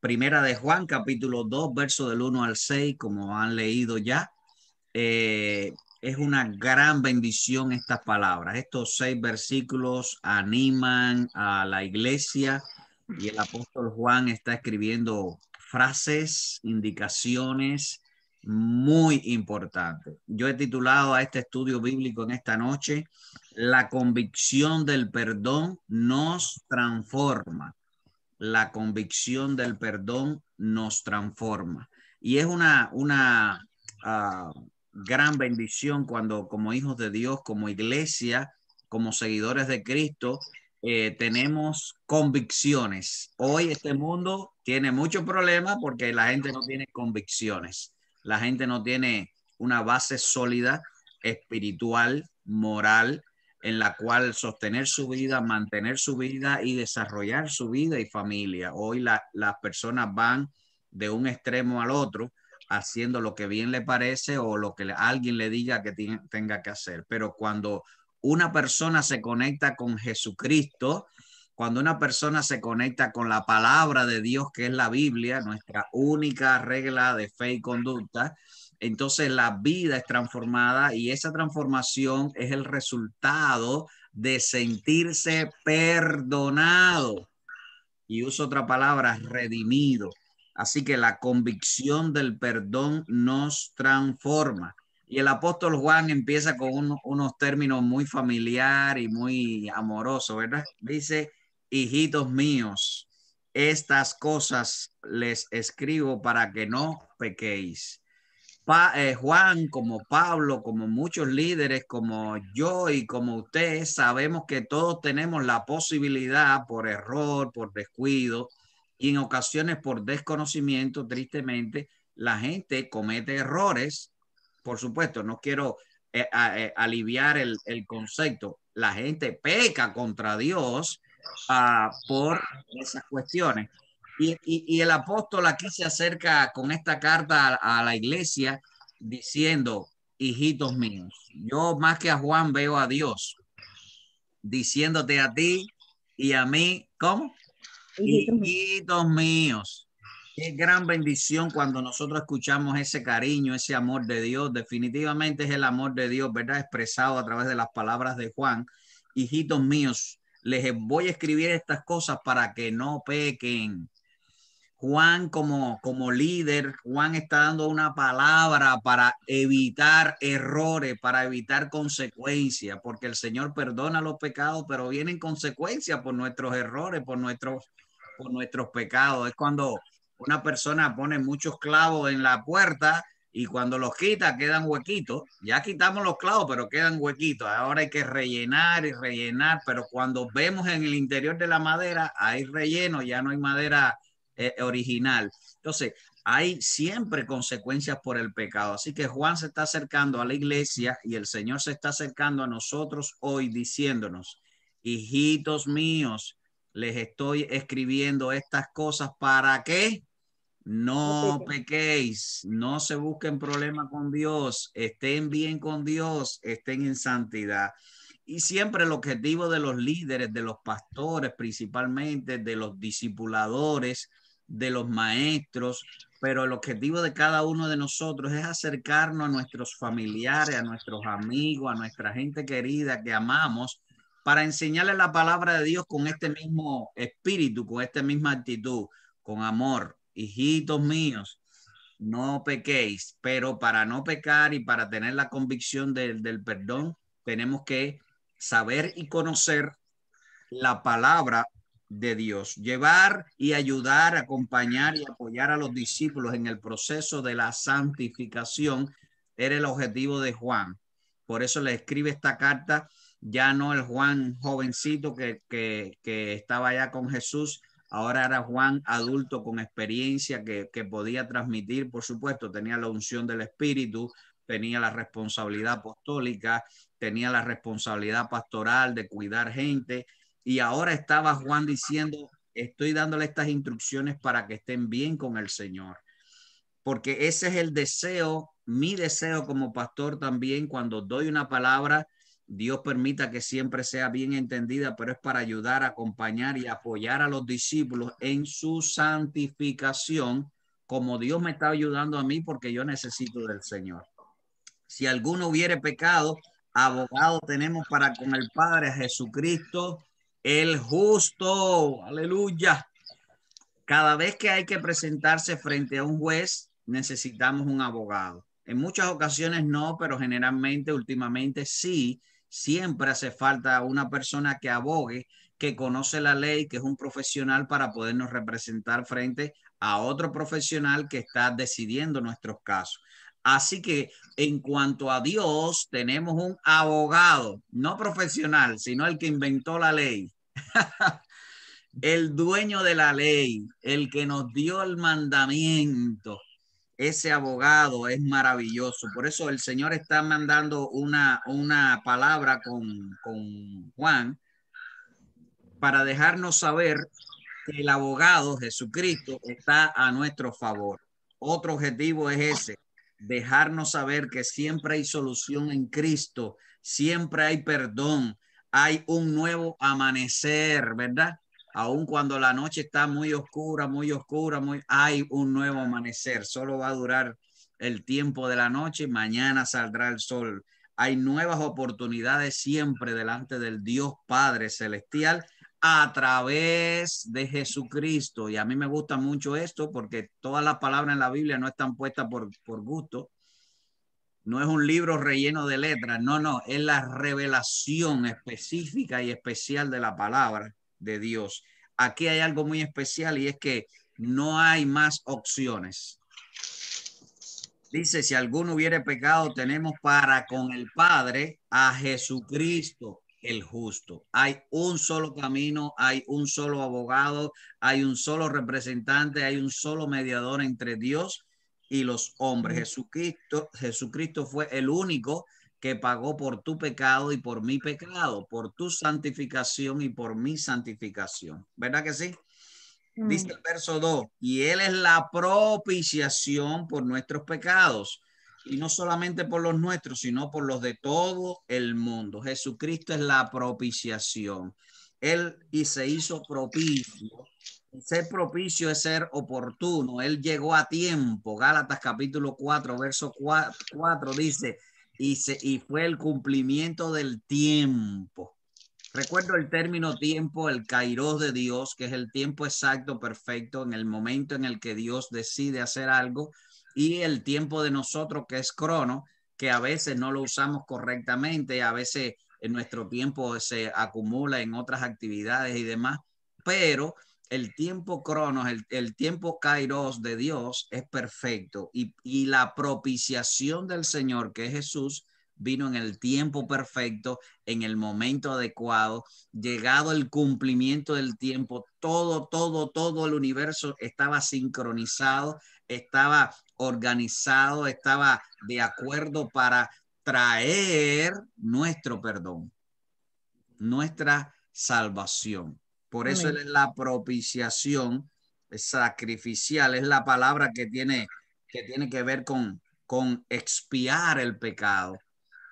Primera de Juan, capítulo 2, verso del 1 al 6, como han leído ya. Es una gran bendición estas palabras. Estos 6 versículos animan a la iglesia y el apóstol Juan está escribiendo frases, indicaciones muy importantes. Yo he titulado a este estudio bíblico en esta noche, La convicción del perdón nos transforma. La convicción del perdón nos transforma. Y es una gran bendición cuando como hijos de Dios, como iglesia, como seguidores de Cristo, tenemos convicciones. Hoy este mundo tiene muchos problemas porque la gente no tiene convicciones. La gente no tiene una base sólida, espiritual, moral, en la cual sostener su vida, mantener su vida y desarrollar su vida y familia. Hoy las personas van de un extremo al otro haciendo lo que bien le parece o lo que alguien le diga que tenga que hacer. Pero cuando una persona se conecta con Jesucristo, cuando una persona se conecta con la palabra de Dios, que es la Biblia, nuestra única regla de fe y conducta, entonces la vida es transformada y esa transformación es el resultado de sentirse perdonado. Y uso otra palabra, redimido. Así que la convicción del perdón nos transforma. Y el apóstol Juan empieza con unos términos muy familiar y muy amorosos, ¿verdad? Dice, hijitos míos, estas cosas les escribo para que no pequéis. Juan, como Pablo, como muchos líderes, como yo y como usted, sabemos que todos tenemos la posibilidad por error, por descuido y en ocasiones por desconocimiento, tristemente, la gente comete errores. Por supuesto, no quiero aliviar el concepto. La gente peca contra Dios por esas cuestiones. Y el apóstol aquí se acerca con esta carta a la iglesia diciendo, hijitos míos, yo más que a Juan veo a Dios diciéndote a ti y a mí, ¿cómo? Hijitos míos. Qué gran bendición cuando nosotros escuchamos ese cariño, ese amor de Dios. Definitivamente es el amor de Dios, ¿verdad? Expresado a través de las palabras de Juan. Hijitos míos, les voy a escribir estas cosas para que no pequen. Juan como líder, Juan está dando una palabra para evitar errores, para evitar consecuencias, porque el Señor perdona los pecados, pero vienen consecuencias por nuestros errores, por nuestros pecados. Es cuando una persona pone muchos clavos en la puerta y cuando los quita quedan huequitos. Ya quitamos los clavos, pero quedan huequitos. Ahora hay que rellenar y rellenar, pero cuando vemos en el interior de la madera hay relleno, ya no hay madera original. Entonces, hay siempre consecuencias por el pecado. Así que Juan se está acercando a la iglesia y el Señor se está acercando a nosotros hoy diciéndonos, hijitos míos, les estoy escribiendo estas cosas para que no pequéis, no se busquen problemas con Dios, estén bien con Dios, estén en santidad. Y siempre el objetivo de los líderes, de los pastores principalmente, de los discipuladores, de los maestros, pero el objetivo de cada uno de nosotros es acercarnos a nuestros familiares, a nuestros amigos, a nuestra gente querida que amamos, para enseñarles la palabra de Dios con este mismo espíritu, con esta misma actitud, con amor. Hijitos míos, no pequéis, pero para no pecar y para tener la convicción del perdón, tenemos que saber y conocer la palabra de Dios, llevar y ayudar, acompañar y apoyar a los discípulos en el proceso de la santificación era el objetivo de Juan. Por eso le escribe esta carta, ya no el Juan jovencito que estaba ya con Jesús, ahora era Juan adulto con experiencia que podía transmitir, por supuesto, tenía la unción del Espíritu, tenía la responsabilidad apostólica, tenía la responsabilidad pastoral de cuidar gente, y ahora estaba Juan diciendo, estoy dándole estas instrucciones para que estén bien con el Señor. Porque ese es el deseo, mi deseo como pastor también, cuando doy una palabra, Dios permita que siempre sea bien entendida, pero es para ayudar, acompañar y apoyar a los discípulos en su santificación, como Dios me está ayudando a mí, porque yo necesito del Señor. Si alguno hubiere pecado, abogado tenemos para con el Padre, a Jesucristo, el justo. Aleluya. Cada vez que hay que presentarse frente a un juez, necesitamos un abogado. En muchas ocasiones no, pero generalmente, últimamente sí. Siempre hace falta una persona que abogue, que conoce la ley, que es un profesional para podernos representar frente a otro profesional que está decidiendo nuestros casos. Así que en cuanto a Dios, tenemos un abogado, no profesional, sino el que inventó la ley. El dueño de la ley, el que nos dio el mandamiento, ese abogado es maravilloso. Por eso el Señor está mandando una palabra con Juan para dejarnos saber que el abogado Jesucristo está a nuestro favor. Otro objetivo es ese, dejarnos saber que siempre hay solución en Cristo, siempre hay perdón, hay un nuevo amanecer, ¿verdad? Aun cuando la noche está muy oscura, hay un nuevo amanecer. Solo va a durar el tiempo de la noche y mañana saldrá el sol. Hay nuevas oportunidades siempre delante del Dios Padre Celestial a través de Jesucristo. Y a mí me gusta mucho esto porque todas las palabras en la Biblia no están puestas por gusto. No es un libro relleno de letras, no, es la revelación específica y especial de la palabra de Dios. Aquí hay algo muy especial y es que no hay más opciones. Dice, si alguno hubiere pecado, tenemos para con el Padre a Jesucristo el justo. Hay un solo camino, hay un solo abogado, hay un solo representante, hay un solo mediador entre Dios y los hombres. Jesucristo fue el único que pagó por tu pecado y por mi pecado, por tu santificación y por mi santificación. ¿Verdad que sí? Dice el verso 2, y Él es la propiciación por nuestros pecados, y no solamente por los nuestros, sino por los de todo el mundo. Jesucristo es la propiciación. Él y se hizo propicio. Ser propicio es ser oportuno. Él llegó a tiempo. Gálatas capítulo 4, verso 4 dice, y fue el cumplimiento del tiempo. Recuerdo el término tiempo, el kairos de Dios, que es el tiempo exacto, perfecto, en el momento en el que Dios decide hacer algo, y el tiempo de nosotros, que es crono, que a veces no lo usamos correctamente, a veces en nuestro tiempo se acumula en otras actividades y demás, pero el tiempo cronos, el tiempo kairos de Dios es perfecto, y la propiciación del Señor, que es Jesús, vino en el tiempo perfecto, en el momento adecuado. Llegado el cumplimiento del tiempo, todo el universo estaba sincronizado, estaba organizado, estaba de acuerdo para traer nuestro perdón, nuestra salvación. Por eso Él es la propiciación sacrificial, es la palabra que tiene que ver con expiar el pecado.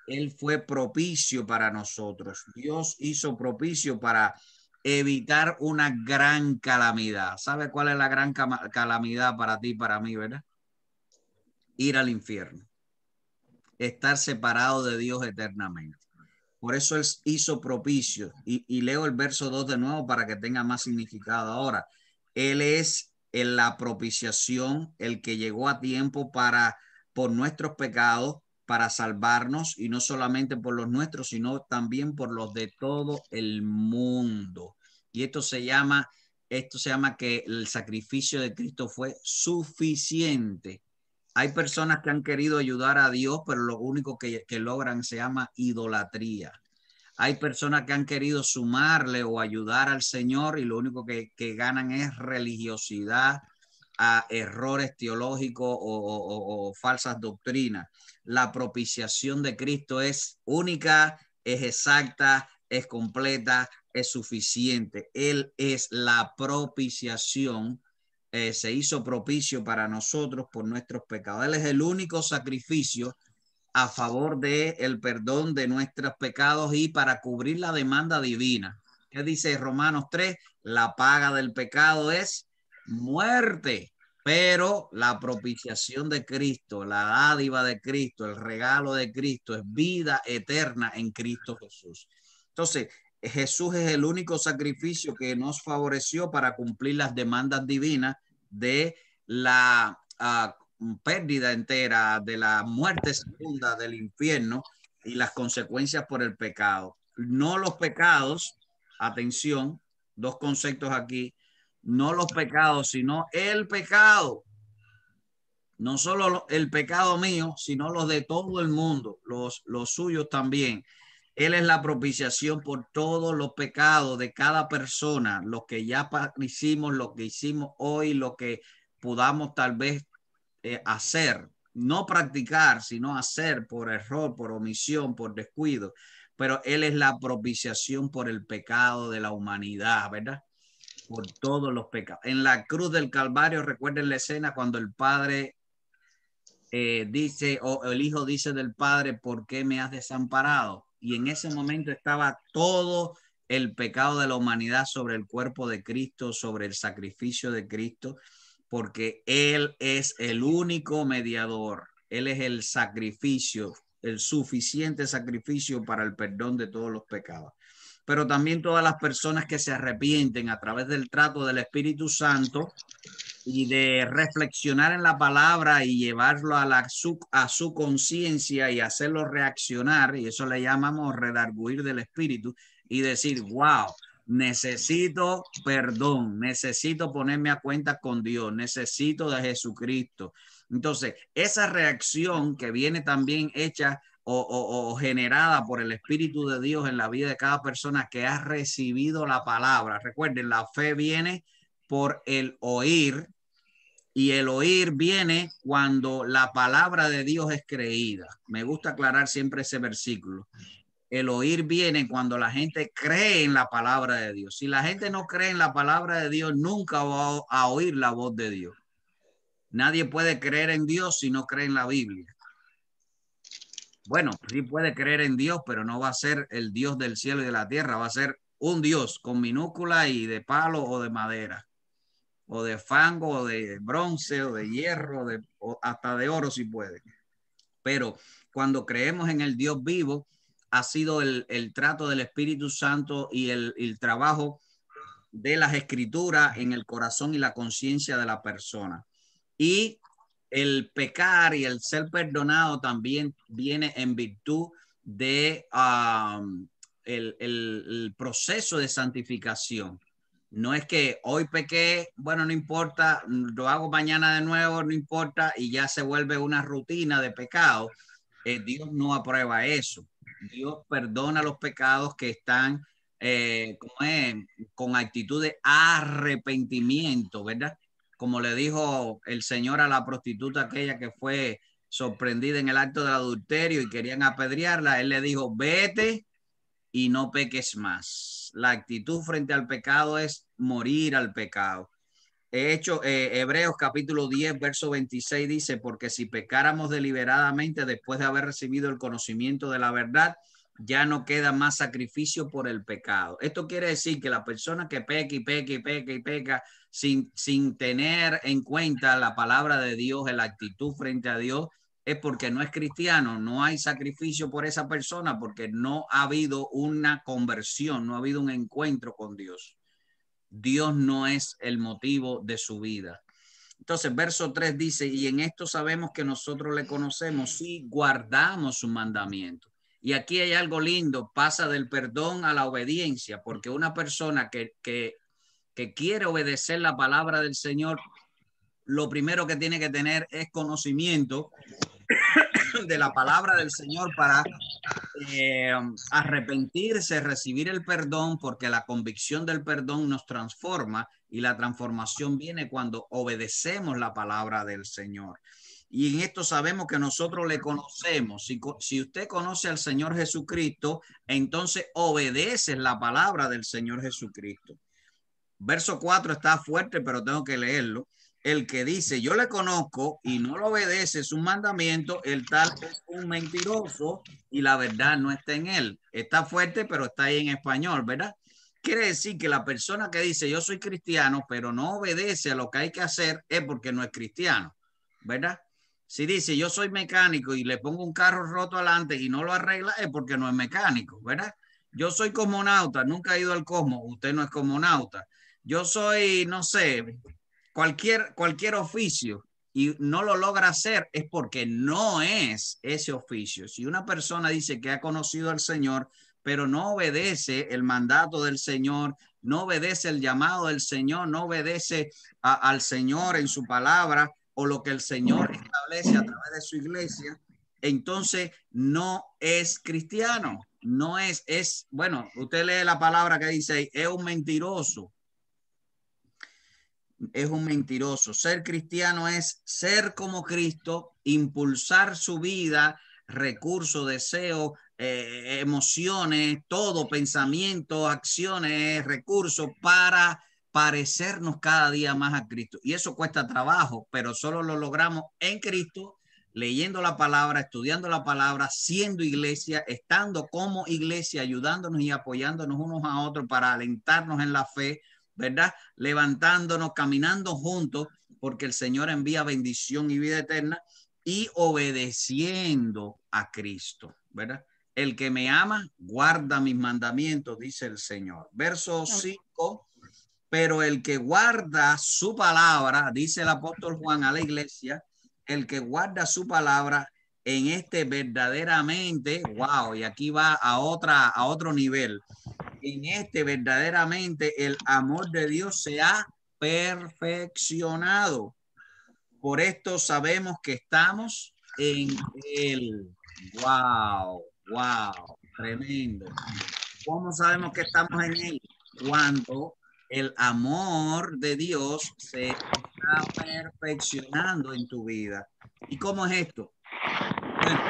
Él fue propicio para nosotros. Dios hizo propicio para evitar una gran calamidad. ¿Sabe cuál es la gran calamidad para ti y para mí, verdad? Ir al infierno. Estar separado de Dios eternamente. Por eso Él hizo propicio. Y leo el verso 2 de nuevo para que tenga más significado ahora. Él es la propiciación, el que llegó a tiempo por nuestros pecados, para salvarnos, y no solamente por los nuestros, sino también por los de todo el mundo. Y esto se llama que el sacrificio de Cristo fue suficiente. Hay personas que han querido ayudar a Dios, pero lo único que logran se llama idolatría. Hay personas que han querido sumarle o ayudar al Señor y lo único que ganan es religiosidad, a errores teológicos o falsas doctrinas. La propiciación de Cristo es única, es exacta, es completa, es suficiente. Él es la propiciación. Se hizo propicio para nosotros por nuestros pecados. Él es el único sacrificio a favor de el perdón de nuestros pecados y para cubrir la demanda divina. ¿Qué dice Romanos 3? La paga del pecado es muerte, pero la propiciación de Cristo, la dádiva de Cristo, el regalo de Cristo es vida eterna en Cristo Jesús. Entonces, Jesús es el único sacrificio que nos favoreció para cumplir las demandas divinas de la pérdida entera, de la muerte segunda, del infierno y las consecuencias por el pecado. No los pecados, atención, dos conceptos aquí, no los pecados, sino el pecado. No solo el pecado mío, sino los de todo el mundo, los suyos también. Él es la propiciación por todos los pecados de cada persona, lo que ya hicimos, lo que hicimos hoy, lo que podamos tal vez hacer, no practicar, sino hacer por error, por omisión, por descuido. Pero Él es la propiciación por el pecado de la humanidad, ¿verdad? Por todos los pecados. En la cruz del Calvario, recuerden la escena cuando el Padre dice, o el Hijo dice del Padre, ¿por qué me has desamparado? Y en ese momento estaba todo el pecado de la humanidad sobre el cuerpo de Cristo, sobre el sacrificio de Cristo, porque Él es el único mediador. Él es el sacrificio, el suficiente sacrificio para el perdón de todos los pecados. Pero también todas las personas que se arrepienten a través del trato del Espíritu Santo y de reflexionar en la palabra y llevarlo a su conciencia y hacerlo reaccionar, y eso le llamamos redarguir del espíritu, y decir, wow, necesito perdón, necesito ponerme a cuenta con Dios, necesito de Jesucristo. Entonces, esa reacción que viene también hecha o generada por el Espíritu de Dios en la vida de cada persona que ha recibido la palabra. Recuerden, la fe viene por el oír, y el oír viene cuando la palabra de Dios es creída. Me gusta aclarar siempre ese versículo. El oír viene cuando la gente cree en la palabra de Dios. Si la gente no cree en la palabra de Dios, nunca va a oír la voz de Dios. Nadie puede creer en Dios si no cree en la Biblia. Bueno, sí puede creer en Dios, pero no va a ser el Dios del cielo y de la tierra. Va a ser un Dios con minúscula y de palo o de madera, o de fango, o de bronce, o de hierro, o hasta de oro si puede. Pero cuando creemos en el Dios vivo, ha sido el trato del Espíritu Santo y el trabajo de las escrituras en el corazón y la conciencia de la persona. Y el pecar y el ser perdonado también viene en virtud de el proceso de santificación. No es que hoy pequé, bueno, no importa, lo hago mañana de nuevo, no importa, y ya se vuelve una rutina de pecado. Dios no aprueba eso. Dios perdona los pecados que están con actitud de arrepentimiento, ¿verdad? Como le dijo el Señor a la prostituta aquella que fue sorprendida en el acto del adulterio y querían apedrearla, Él le dijo, vete y no peques más. La actitud frente al pecado es morir al pecado. Hebreos capítulo 10, verso 26 dice, porque si pecáramos deliberadamente después de haber recibido el conocimiento de la verdad, ya no queda más sacrificio por el pecado. Esto quiere decir que la persona que peca y peca y peca y peca sin tener en cuenta la palabra de Dios, la actitud frente a Dios, es porque no es cristiano. No hay sacrificio por esa persona porque no ha habido una conversión, no ha habido un encuentro con Dios. Dios no es el motivo de su vida. Entonces, verso 3 dice, y en esto sabemos que nosotros le conocemos si guardamos su mandamiento. Y aquí hay algo lindo, pasa del perdón a la obediencia, porque una persona que quiere obedecer la palabra del Señor, lo primero que tiene que tener es conocimiento de la palabra del Señor para arrepentirse, recibir el perdón, porque la convicción del perdón nos transforma y la transformación viene cuando obedecemos la palabra del Señor. Y en esto sabemos que nosotros le conocemos. Si usted conoce al Señor Jesucristo, entonces obedece la palabra del Señor Jesucristo. Verso 4 está fuerte, pero tengo que leerlo. El que dice, yo le conozco y no lo obedece su mandamiento, el tal es un mentiroso y la verdad no está en él. Está fuerte, pero está ahí en español, ¿verdad? Quiere decir que la persona que dice, yo soy cristiano, pero no obedece a lo que hay que hacer, es porque no es cristiano, ¿verdad? Si dice, yo soy mecánico y le pongo un carro roto adelante y no lo arregla, es porque no es mecánico, ¿verdad? Yo soy cosmonauta, nunca he ido al cosmos, usted no es cosmonauta. Yo soy, no sé, cualquier oficio y no lo logra hacer es porque no es ese oficio. Si una persona dice que ha conocido al Señor, pero no obedece el mandato del Señor, no obedece el llamado del Señor, no obedece al Señor en su palabra o lo que el Señor establece a través de su iglesia, entonces no es cristiano. No es, bueno, usted lee la palabra que dice, es un mentiroso. Es un mentiroso. Ser cristiano es ser como Cristo, impulsar su vida, recursos, deseos, emociones, todo, pensamiento, acciones, recursos para parecernos cada día más a Cristo. Y eso cuesta trabajo, pero solo lo logramos en Cristo, leyendo la palabra, estudiando la palabra, siendo iglesia, estando como iglesia, ayudándonos y apoyándonos unos a otros para alentarnos en la fe, ¿verdad? Levantándonos, caminando juntos, porque el Señor envía bendición y vida eterna y obedeciendo a Cristo, ¿verdad? El que me ama, guarda mis mandamientos, dice el Señor. Verso 5, pero el que guarda su palabra, dice el apóstol Juan a la iglesia, el que guarda su palabra en este verdaderamente, wow, y aquí va a otro nivel. En este verdaderamente el amor de Dios se ha perfeccionado. Por esto sabemos que estamos en él. Wow, wow, tremendo. ¿Cómo sabemos que estamos en él? Cuando el amor de Dios se está perfeccionando en tu vida. ¿Y cómo es esto? Bueno,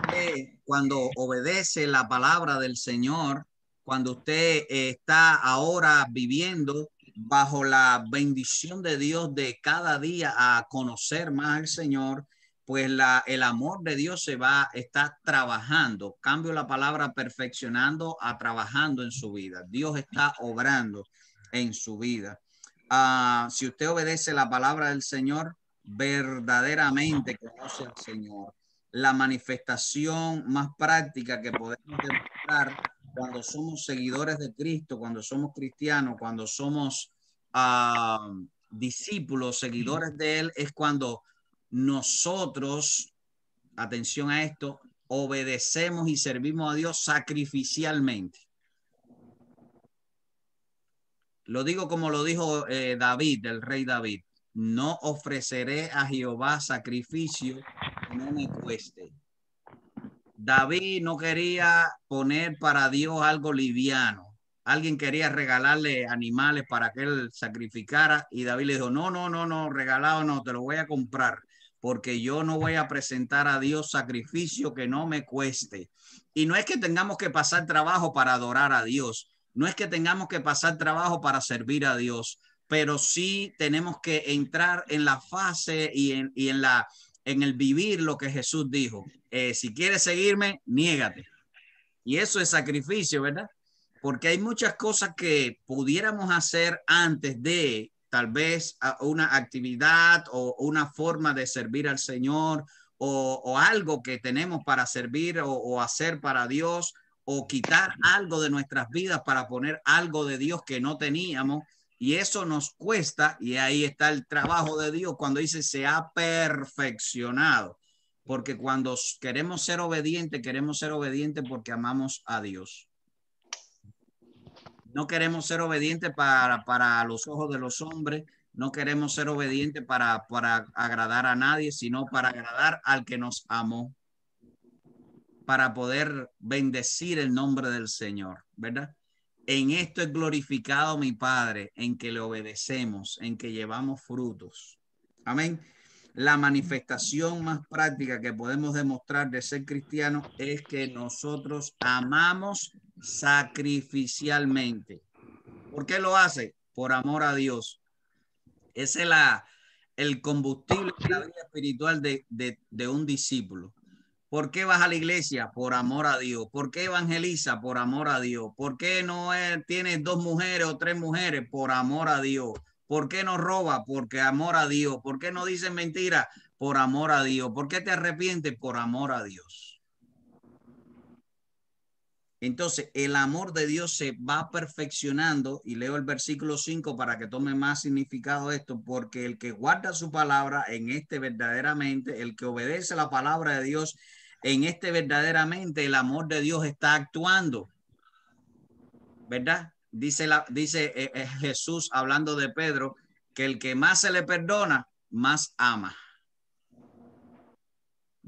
usted cuando obedece la palabra del Señor, cuando usted está ahora viviendo bajo la bendición de Dios de cada día a conocer más al Señor, pues el amor de Dios está trabajando. Cambio la palabra perfeccionando a trabajando en su vida. Dios está obrando en su vida. Si usted obedece la palabra del Señor, verdaderamente conoce al Señor. La manifestación más práctica que podemos demostrar cuando somos seguidores de Cristo, cuando somos cristianos, cuando somos discípulos, seguidores de Él, es cuando nosotros, atención a esto, obedecemos y servimos a Dios sacrificialmente. Lo digo como lo dijo David, el rey David. No ofreceré a Jehová sacrificio que no me cueste. David no quería poner para Dios algo liviano. Alguien quería regalarle animales para que él sacrificara y David le dijo, no, no, no, no, regalado no, te lo voy a comprar porque yo no voy a presentar a Dios sacrificio que no me cueste. Y no es que tengamos que pasar trabajo para adorar a Dios, no es que tengamos que pasar trabajo para servir a Dios, pero sí tenemos que entrar en la fase en el vivir lo que Jesús dijo. Si quieres seguirme, niégate. Y eso es sacrificio, ¿verdad? Porque hay muchas cosas que pudiéramos hacer antes de tal vez una actividad o una forma de servir al Señor o algo que tenemos para servir o hacer para Dios o quitar algo de nuestras vidas para poner algo de Dios que no teníamos. Y eso nos cuesta y ahí está el trabajo de Dios cuando dice se ha perfeccionado. Porque cuando queremos ser obedientes porque amamos a Dios. No queremos ser obedientes para los ojos de los hombres, no queremos ser obedientes para agradar a nadie, sino para agradar al que nos amó, para poder bendecir el nombre del Señor, ¿verdad? En esto es glorificado mi Padre, en que le obedecemos, en que llevamos frutos. Amén. La manifestación más práctica que podemos demostrar de ser cristianos es que nosotros amamos sacrificialmente. ¿Por qué lo hace? Por amor a Dios. Esa es el combustible de la vida espiritual de un discípulo. ¿Por qué vas a la iglesia? Por amor a Dios. ¿Por qué evangeliza? Por amor a Dios. ¿Por qué no tienes 2 mujeres o 3 mujeres? Por amor a Dios. ¿Por qué no roba? Porque amor a Dios. ¿Por qué no dices mentira? Por amor a Dios. ¿Por qué te arrepientes? Por amor a Dios. Entonces, el amor de Dios se va perfeccionando, y leo el versículo 5 para que tome más significado esto, porque el que guarda su palabra en este verdaderamente, el que obedece la palabra de Dios en este verdaderamente, el amor de Dios está actuando, ¿verdad? Dice Jesús hablando de Pedro, que el que más se le perdona, más ama.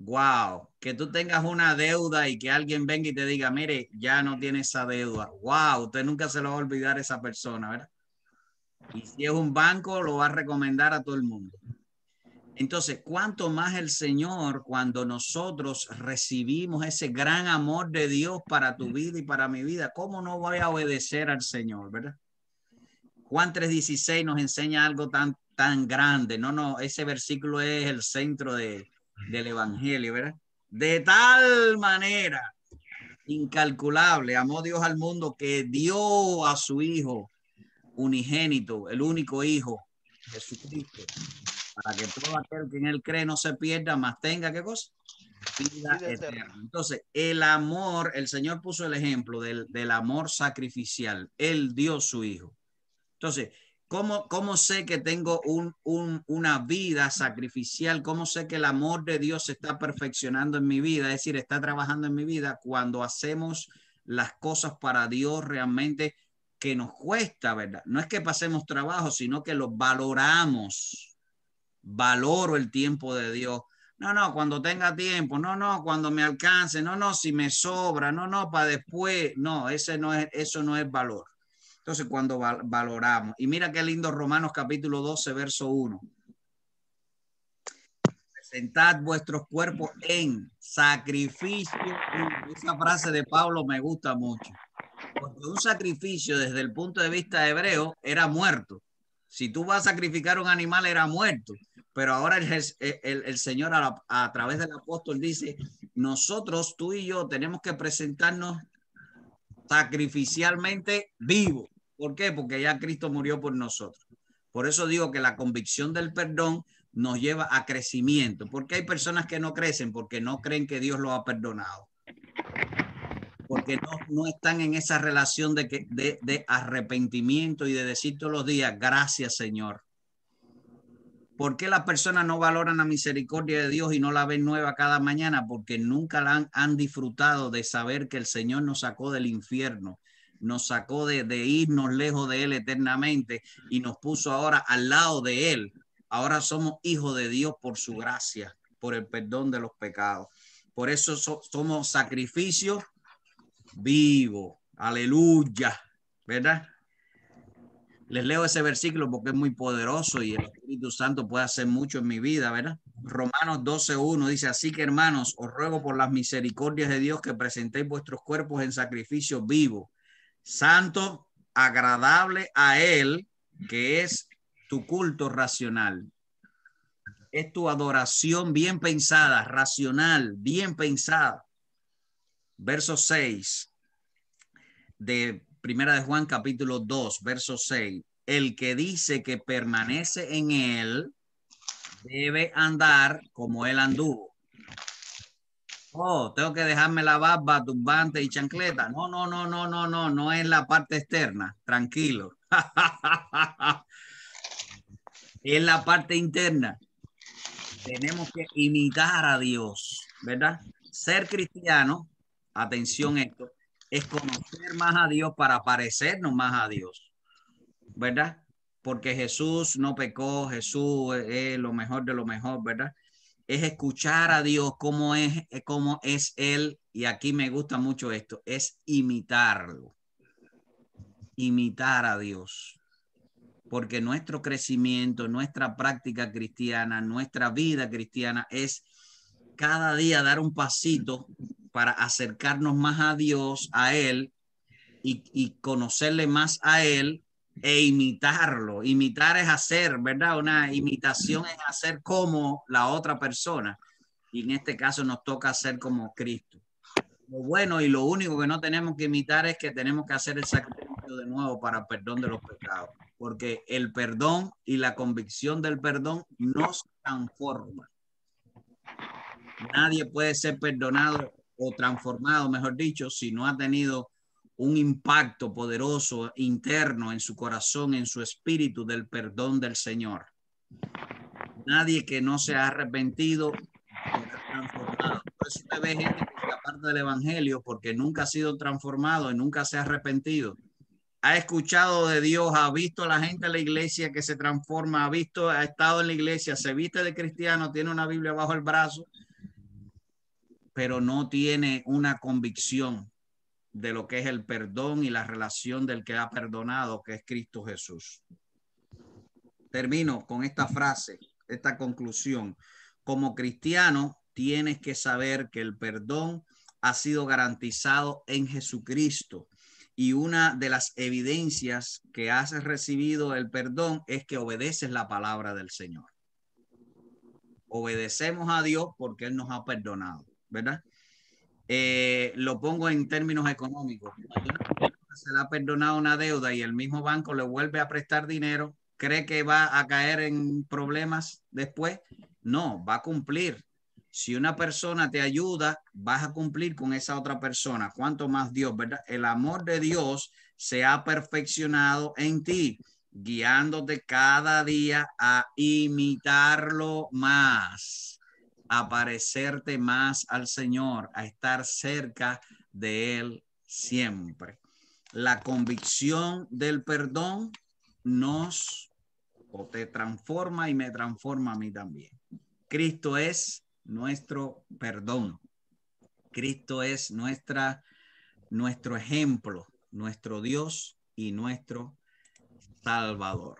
Wow, que tú tengas una deuda y que alguien venga y te diga, mire, ya no tiene esa deuda. Wow, usted nunca se lo va a olvidar a esa persona, ¿verdad? Y si es un banco, lo va a recomendar a todo el mundo. Entonces, cuánto más el Señor, cuando nosotros recibimos ese gran amor de Dios para tu vida y para mi vida, ¿cómo no voy a obedecer al Señor, verdad? Juan 3:16 nos enseña algo tan grande. No, ese versículo es el centro del evangelio, ¿verdad? De tal manera incalculable amó Dios al mundo que dio a su Hijo unigénito, el único Hijo, Jesucristo, para que todo aquel que en él cree no se pierda, mas tenga, ¿qué cosa? Vida eterna. Entonces, el amor, el Señor puso el ejemplo del amor sacrificial. Él dio su Hijo. Entonces, ¿cómo sé que tengo una vida sacrificial? ¿Cómo sé que el amor de Dios se está perfeccionando en mi vida? Es decir, está trabajando en mi vida cuando hacemos las cosas para Dios realmente que nos cuesta, ¿verdad? No es que pasemos trabajo, sino que lo valoramos. Valoro el tiempo de Dios. No, cuando tenga tiempo. No, cuando me alcance. No, si me sobra. No, para después. No, eso no es valor. Entonces, cuando valoramos, y mira qué lindo Romanos capítulo 12, verso 1. Presentad vuestros cuerpos en sacrificio. Esa frase de Pablo me gusta mucho, porque un sacrificio desde el punto de vista hebreo era muerto. Si tú vas a sacrificar un animal, era muerto. Pero ahora el Señor a través del apóstol dice, nosotros, tú y yo, tenemos que presentarnos sacrificialmente vivos. ¿Por qué? Porque ya Cristo murió por nosotros. Por eso digo que la convicción del perdón nos lleva a crecimiento. Porque hay personas que no crecen porque no creen que Dios los ha perdonado. Porque no están en esa relación de arrepentimiento y de decir todos los días, gracias Señor. ¿Por qué las personas no valoran la misericordia de Dios y no la ven nueva cada mañana? Porque nunca la han disfrutado de saber que el Señor nos sacó del infierno, nos sacó de irnos lejos de Él eternamente y nos puso ahora al lado de Él. Ahora somos hijos de Dios por su gracia, por el perdón de los pecados. Por eso somos sacrificios vivos. Aleluya, ¿verdad? Les leo ese versículo porque es muy poderoso y el Espíritu Santo puede hacer mucho en mi vida, ¿verdad? Romanos 12:1 dice, así que hermanos, os ruego por las misericordias de Dios que presentéis vuestros cuerpos en sacrificio vivo, santo, agradable a Él, que es tu culto racional. Es tu adoración bien pensada, racional, bien pensada. Verso 6 de Primera de Juan capítulo 2, verso 6. El que dice que permanece en él debe andar como él anduvo. Oh, tengo que dejarme la barba, turbante y chancleta. No es la parte externa. Tranquilo. Es la parte interna. Tenemos que imitar a Dios, ¿verdad? Ser cristiano, atención esto, es conocer más a Dios para parecernos más a Dios, ¿verdad? Porque Jesús no pecó, Jesús es lo mejor de lo mejor, ¿verdad? Es escuchar a Dios cómo es Él, y aquí me gusta mucho esto, es imitarlo, imitar a Dios. Porque nuestro crecimiento, nuestra práctica cristiana, nuestra vida cristiana es cada día dar un pasito para acercarnos más a Dios, a Él, y conocerle más a Él e imitarlo. Imitar es hacer, ¿verdad? Una imitación es hacer como la otra persona. Y en este caso nos toca hacer como Cristo. Lo bueno y lo único que no tenemos que imitar es que tenemos que hacer el sacrificio de nuevo para perdón de los pecados. Porque el perdón y la convicción del perdón nos transforma. Nadie puede ser perdonado o transformado, mejor dicho, si no ha tenido un impacto poderoso interno en su corazón, en su espíritu del perdón del Señor. Nadie que no se ha arrepentido será transformado. Por eso usted ve gente que se aparta del evangelio porque nunca ha sido transformado y nunca se ha arrepentido. Ha escuchado de Dios, ha visto a la gente en la iglesia que se transforma, ha estado en la iglesia, se viste de cristiano, tiene una Biblia bajo el brazo, pero no tiene una convicción de lo que es el perdón y la relación del que ha perdonado, que es Cristo Jesús. Termino con esta frase, esta conclusión. Como cristiano, tienes que saber que el perdón ha sido garantizado en Jesucristo. Y una de las evidencias que has recibido el perdón es que obedeces la palabra del Señor. Obedecemos a Dios porque Él nos ha perdonado, ¿verdad? Lo pongo en términos económicos. Cuando una persona se le ha perdonado una deuda y el mismo banco le vuelve a prestar dinero, ¿cree que va a caer en problemas después? No, va a cumplir. Si una persona te ayuda, vas a cumplir con esa otra persona. ¿Cuánto más Dios, verdad? El amor de Dios se ha perfeccionado en ti, guiándote cada día a imitarlo más, a parecerte más al Señor, a estar cerca de Él siempre. La convicción del perdón nos o te transforma y me transforma a mí también. Cristo es nuestro perdón. Cristo es nuestro ejemplo, nuestro Dios y nuestro Salvador.